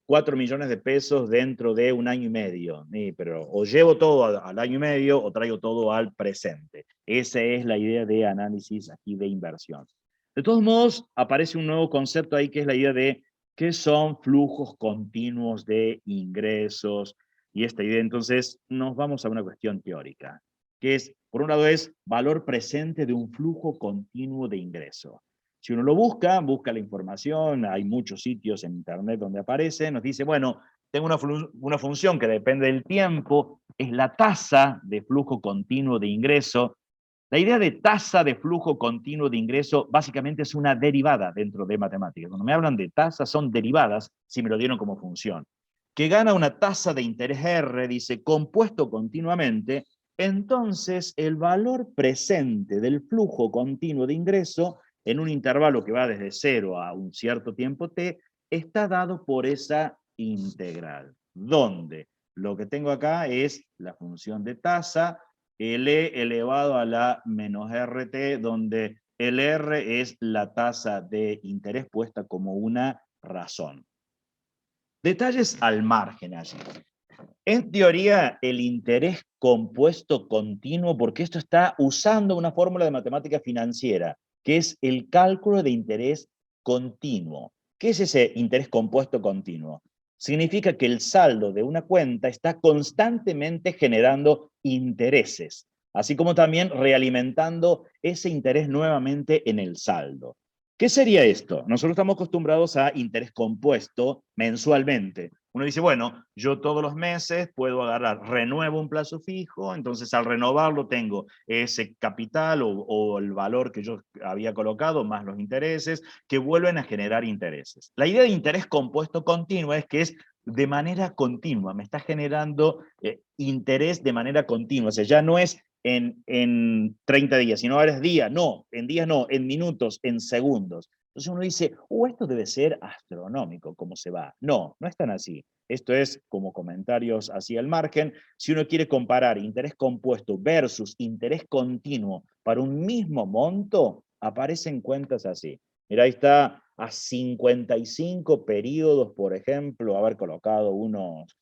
A: 4 millones de pesos dentro de un año y medio? Pero o llevo todo al año y medio o traigo todo al presente. Esa es la idea de análisis aquí de inversión. De todos modos, aparece un nuevo concepto ahí que es la idea de qué son flujos continuos de ingresos. Y esta idea, entonces, nos vamos a una cuestión teórica, que es, por un lado, es valor presente de un flujo continuo de ingreso. Si uno lo busca la información, hay muchos sitios en internet donde aparece, nos dice, bueno, tengo una función que depende del tiempo, es la tasa de flujo continuo de ingreso. La idea de tasa de flujo continuo de ingreso básicamente es una derivada dentro de matemáticas. Cuando me hablan de tasas, son derivadas si me lo dieron como función. Que gana una tasa de interés R, dice, compuesto continuamente, entonces el valor presente del flujo continuo de ingreso en un intervalo que va desde 0 a un cierto tiempo t, está dado por esa integral. ¿Dónde? Lo que tengo acá es la función de tasa, L elevado a la menos RT, donde el R es la tasa de interés puesta como una razón. Detalles al margen allí. En teoría, el interés compuesto continuo, porque esto está usando una fórmula de matemática financiera, que es el cálculo de interés continuo. ¿Qué es ese interés compuesto continuo? Significa que el saldo de una cuenta está constantemente generando intereses, así como también realimentando ese interés nuevamente en el saldo. ¿Qué sería esto? Nosotros estamos acostumbrados a interés compuesto mensualmente. Uno dice, bueno, yo todos los meses puedo agarrar, renuevo un plazo fijo, entonces al renovarlo tengo ese capital o el valor que yo había colocado, más los intereses, que vuelven a generar intereses. La idea de interés compuesto continuo es que es de manera continua, me está generando interés de manera continua, o sea, ya no es en 30 días, sino ahora es día, no, en días no, en minutos, en segundos. Entonces uno dice, esto debe ser astronómico, ¿cómo se va? No, no es tan así. Esto es como comentarios hacia el margen. Si uno quiere comparar interés compuesto versus interés continuo para un mismo monto, aparecen cuentas así. Mira, ahí está a 55 periodos, por ejemplo, haber colocado unos,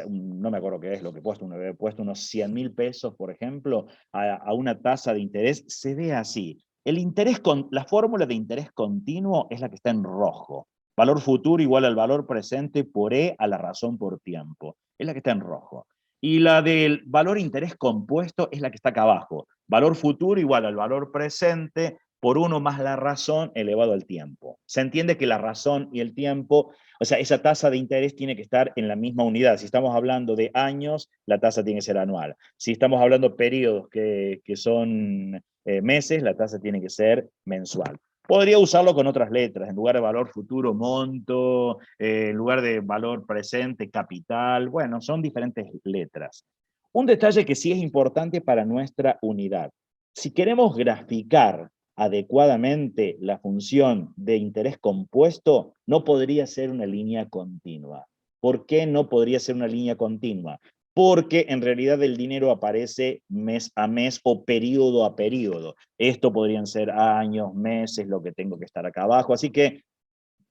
A: no me acuerdo qué es lo que he puesto unos 100.000 pesos, por ejemplo, a una tasa de interés, se ve así. La fórmula de interés continuo es la que está en rojo. Valor futuro igual al valor presente por E a la razón por tiempo. Es la que está en rojo. Y la del valor interés compuesto es la que está acá abajo. Valor futuro igual al valor presente por 1 más la razón elevado al tiempo. Se entiende que la razón y el tiempo, o sea, esa tasa de interés tiene que estar en la misma unidad. Si estamos hablando de años, la tasa tiene que ser anual. Si estamos hablando de periodos que son meses, la tasa tiene que ser mensual. Podría usarlo con otras letras, en lugar de valor futuro, monto, en lugar de valor presente, capital. Bueno, son diferentes letras. Un detalle que sí es importante para nuestra unidad. Si queremos graficar adecuadamente la función de interés compuesto, no podría ser una línea continua. ¿Por qué no podría ser una línea continua? Porque en realidad el dinero aparece mes a mes o periodo a periodo. Esto podrían ser años, meses, lo que tengo que estar acá abajo. Así que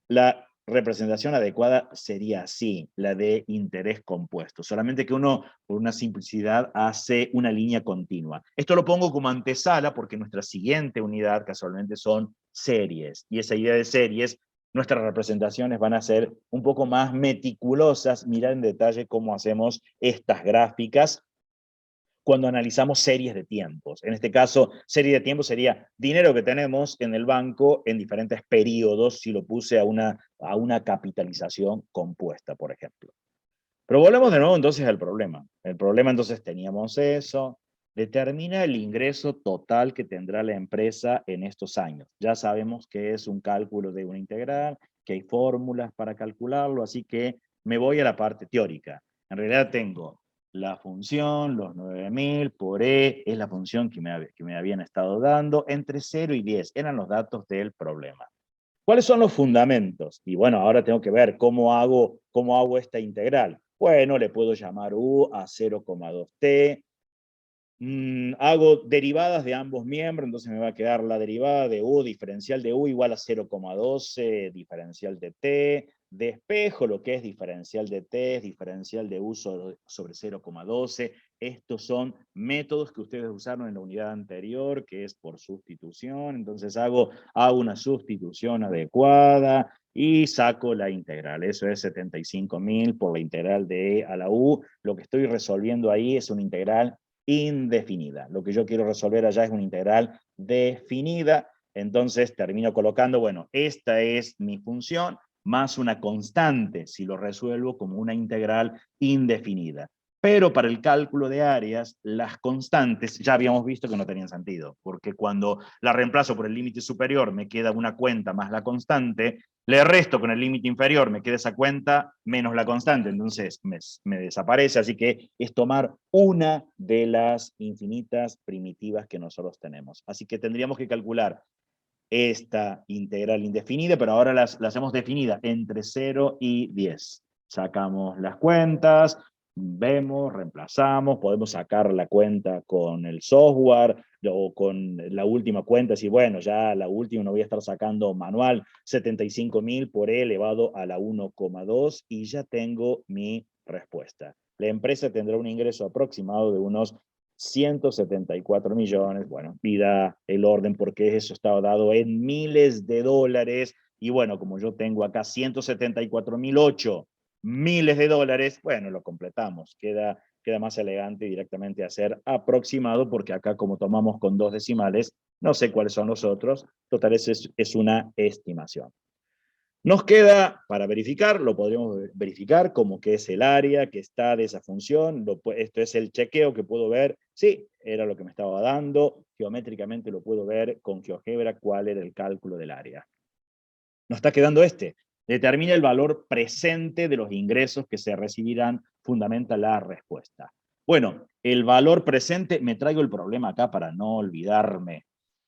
A: la representación adecuada sería así, la de interés compuesto. Solamente que uno, por una simplicidad, hace una línea continua. Esto lo pongo como antesala porque nuestra siguiente unidad casualmente son series. Y esa idea de series, nuestras representaciones van a ser un poco más meticulosas, mirar en detalle cómo hacemos estas gráficas cuando analizamos series de tiempos. En este caso, serie de tiempos sería dinero que tenemos en el banco en diferentes periodos, si lo puse a una capitalización compuesta, por ejemplo. Pero volvemos de nuevo entonces al problema. El problema entonces teníamos eso, determina el ingreso total que tendrá la empresa en estos años. Ya sabemos que es un cálculo de una integral, que hay fórmulas para calcularlo, así que me voy a la parte teórica. En realidad tengo la función, los 9.000 por E, es la función que me habían estado dando, entre 0 y 10, eran los datos del problema. ¿Cuáles son los fundamentos? Y bueno, ahora tengo que ver cómo hago esta integral. Bueno, le puedo llamar u a 0,2t. Hago derivadas de ambos miembros, entonces me va a quedar la derivada de u, diferencial de u igual a 0,12, diferencial de t. Despejo lo que es diferencial de t, es diferencial de u sobre 0,12. Estos son métodos que ustedes usaron en la unidad anterior, que es por sustitución. Entonces hago una sustitución adecuada y saco la integral. Eso es 75.000 por la integral de e a la u. Lo que estoy resolviendo ahí es una integral indefinida. Lo que yo quiero resolver allá es una integral definida. Entonces termino colocando, bueno, esta es mi función más una constante, si lo resuelvo como una integral indefinida. Pero para el cálculo de áreas, las constantes ya habíamos visto que no tenían sentido, porque cuando la reemplazo por el límite superior me queda una cuenta más la constante, le resto con el límite inferior, me queda esa cuenta menos la constante, entonces me desaparece, así que es tomar una de las infinitas primitivas que nosotros tenemos. Así que tendríamos que calcular esta integral indefinida, pero ahora la hacemos definida entre 0 y 10. Sacamos las cuentas, vemos, reemplazamos, podemos sacar la cuenta con el software o con la última cuenta, si bueno, ya la última no voy a estar sacando manual, 75.000 por e elevado a la 1,2 y ya tengo mi respuesta. La empresa tendrá un ingreso aproximado de unos 174 millones, bueno, pida el orden porque eso estaba dado en miles de dólares, y bueno, como yo tengo acá 174.008 miles de dólares, bueno, lo completamos, queda más elegante directamente hacer aproximado, porque acá como tomamos con 2 decimales, no sé cuáles son los otros, total es una estimación. Nos queda, para verificar, lo podríamos verificar como que es el área que está de esa función, esto es el chequeo que puedo ver, sí, era lo que me estaba dando, geométricamente lo puedo ver con GeoGebra cuál era el cálculo del área. Nos está quedando este, Determina el valor presente de los ingresos que se recibirán, fundamenta la respuesta. Bueno, el valor presente, me traigo el problema acá para no olvidarme.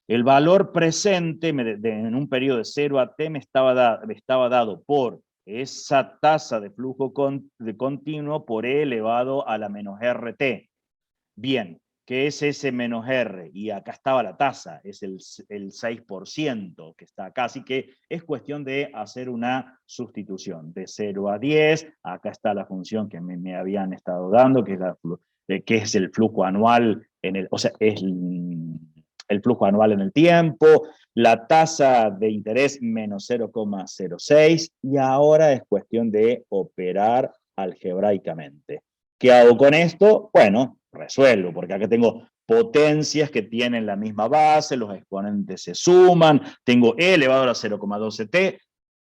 A: El valor presente en un periodo de 0 a t me estaba dado por esa tasa de flujo continuo por E elevado a la menos RT. Bien, ¿qué es ese menos R? Y acá estaba la tasa, es el 6% que está acá, así que es cuestión de hacer una sustitución de 0 a 10, acá está la función que me habían estado dando, que es el flujo anual, o sea, es el flujo anual en el tiempo, la tasa de interés menos 0,06, y ahora es cuestión de operar algebraicamente. ¿Qué hago con esto? Bueno, resuelvo, porque acá tengo potencias que tienen la misma base, los exponentes se suman, tengo E elevado a la 0,12t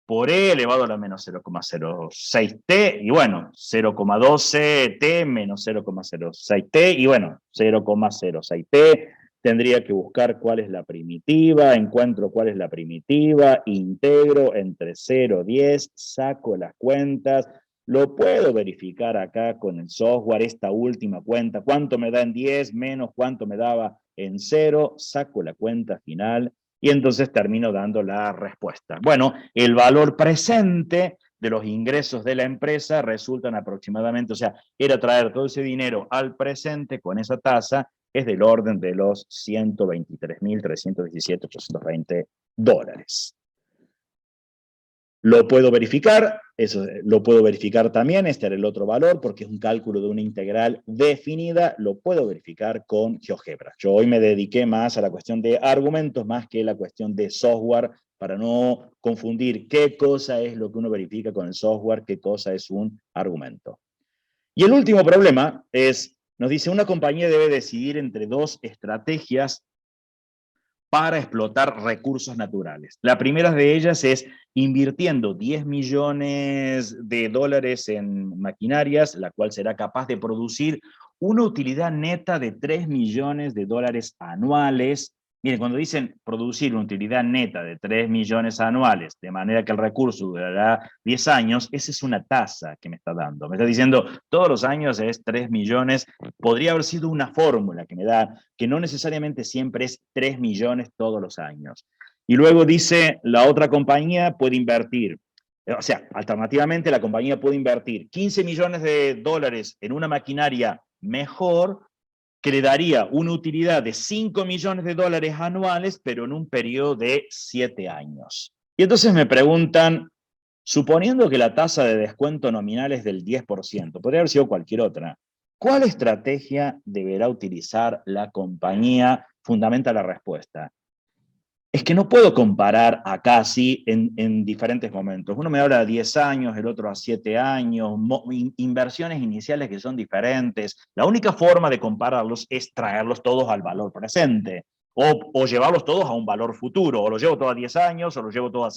A: por E elevado a la menos 0,06t, y bueno, 0,12t menos 0,06t, y bueno, 0,06t, tendría que buscar cuál es la primitiva, encuentro cuál es la primitiva, integro entre 0 y 10, saco las cuentas, lo puedo verificar acá con el software, esta última cuenta, cuánto me da en 10 menos cuánto me daba en 0, saco la cuenta final y entonces termino dando la respuesta. Bueno, el valor presente de los ingresos de la empresa resultan aproximadamente, o sea, era traer todo ese dinero al presente con esa tasa, es del orden de los $123.317.820. Lo puedo verificar, eso lo puedo verificar también, este era el otro valor, porque es un cálculo de una integral definida, lo puedo verificar con GeoGebra. Yo hoy me dediqué más a la cuestión de argumentos, más que la cuestión de software, para no confundir qué cosa es lo que uno verifica con el software, qué cosa es un argumento. Y el último problema es, nos dice, una compañía debe decidir entre dos estrategias para explotar recursos naturales. La primera de ellas es invirtiendo 10 millones de dólares en maquinarias, la cual será capaz de producir una utilidad neta de 3 millones de dólares anuales. Miren, cuando dicen producir una utilidad neta de 3 millones anuales, de manera que el recurso durará 10 años, esa es una tasa que me está dando. Me está diciendo, todos los años es 3 millones, podría haber sido una fórmula que me da, que no necesariamente siempre es 3 millones todos los años. Y luego dice, la otra compañía puede invertir, o sea, alternativamente la compañía puede invertir 15 millones de dólares en una maquinaria mejor, que le daría una utilidad de 5 millones de dólares anuales, pero en un periodo de 7 años. Y entonces me preguntan, suponiendo que la tasa de descuento nominal es del 10%, podría haber sido cualquier otra, ¿cuál estrategia deberá utilizar la compañía? Fundamenta la respuesta. Es que no puedo comparar acá así en diferentes momentos. Uno me habla de 10 años, el otro a 7 años, inversiones iniciales que son diferentes. La única forma de compararlos es traerlos todos al valor presente. O llevarlos todos a un valor futuro. O lo llevo todo a 10 años, o lo llevo todo a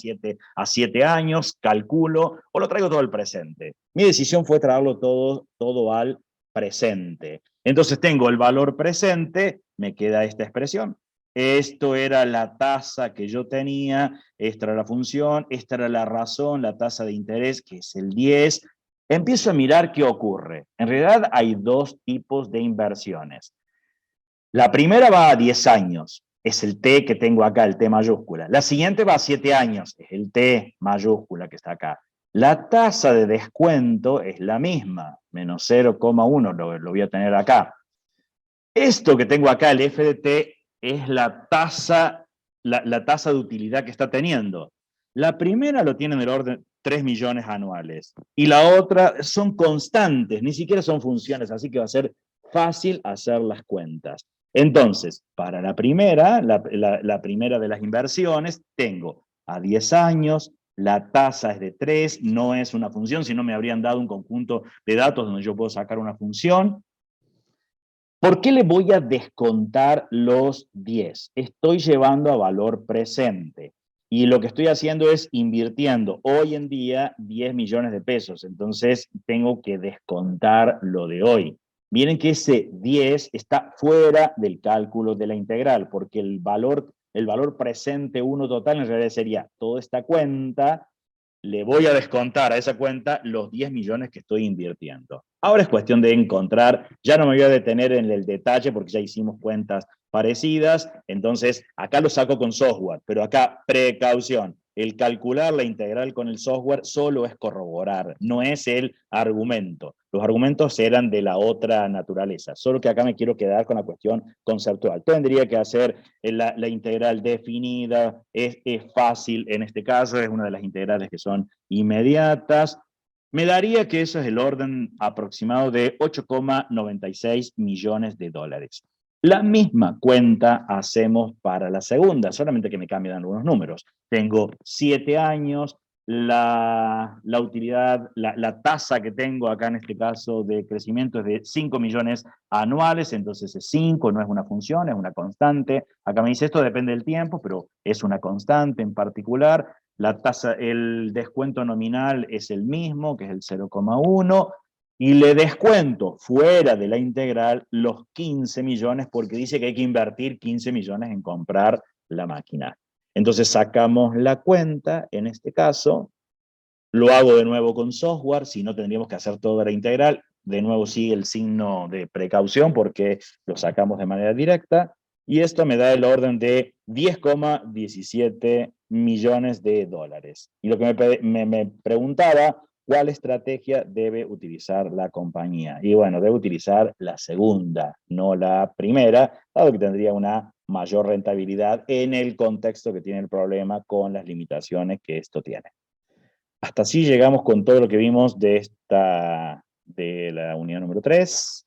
A: 7 años, calculo, o lo traigo todo al presente. Mi decisión fue traerlo todo al presente. Entonces tengo el valor presente, me queda esta expresión. Esto era la tasa que yo tenía, esta era la función, esta era la razón, la tasa de interés, que es el 10. Empiezo a mirar qué ocurre. En realidad hay dos tipos de inversiones. La primera va a 10 años, es el T que tengo acá, el T mayúscula. La siguiente va a 7 años, es el T mayúscula que está acá. La tasa de descuento es la misma, menos 0,1 lo voy a tener acá. Esto que tengo acá, el F de T, es la tasa de utilidad que está teniendo. La primera lo tiene en el orden 3 millones anuales y la otra son constantes, ni siquiera son funciones, así que va a ser fácil hacer las cuentas. Entonces, para la primera de las inversiones, tengo a 10 años, la tasa es de 3, no es una función, sino me habrían dado un conjunto de datos donde yo puedo sacar una función. ¿Por qué le voy a descontar los 10? Estoy llevando a valor presente. Y lo que estoy haciendo es invirtiendo hoy en día 10 millones de pesos. Entonces tengo que descontar lo de hoy. Miren que ese 10 está fuera del cálculo de la integral, porque el valor presente 1 total en realidad sería toda esta cuenta le voy a descontar a esa cuenta los 10 millones que estoy invirtiendo. Ahora es cuestión de encontrar, ya no me voy a detener en el detalle porque ya hicimos cuentas parecidas, entonces acá lo saco con software, pero acá precaución. El calcular la integral con el software solo es corroborar, no es el argumento. Los argumentos eran de la otra naturaleza, solo que acá me quiero quedar con la cuestión conceptual. Tendría que hacer la integral definida, es fácil en este caso, es una de las integrales que son inmediatas. Me daría que eso es el orden aproximado de 8,96 millones de dólares. La misma cuenta hacemos para la segunda, solamente que me cambian algunos números. Tengo 7 años, la utilidad, la tasa que tengo acá en este caso de crecimiento es de 5 millones anuales, entonces es 5, no es una función, es una constante. Acá me dice esto depende del tiempo, pero es una constante en particular. La tasa, el descuento nominal es el mismo, que es el 0,1, y le descuento fuera de la integral los 15 millones porque dice que hay que invertir 15 millones en comprar la máquina. Entonces sacamos la cuenta, en este caso, lo hago de nuevo con software, si no tendríamos que hacer toda la integral, de nuevo sigue el signo de precaución porque lo sacamos de manera directa, y esto me da el orden de 10,17 millones de dólares. Y lo que me preguntaba, ¿cuál estrategia debe utilizar la compañía? Y bueno, debe utilizar la segunda, no la primera, dado que tendría una mayor rentabilidad en el contexto que tiene el problema con las limitaciones que esto tiene. Hasta así llegamos con todo lo que vimos de la unidad número 3.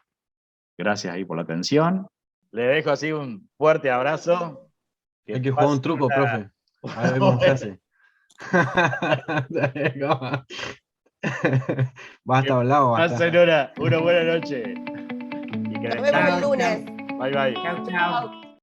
A: Gracias ahí por la atención. Le dejo así un fuerte abrazo.
B: Hay que jugar un truco, profe. A ver cómo se hace. Basta hablado, basta.
A: Señora, una buena noche.
C: Nos vemos el lunes.
A: Bye, bye.
D: Chau, chau.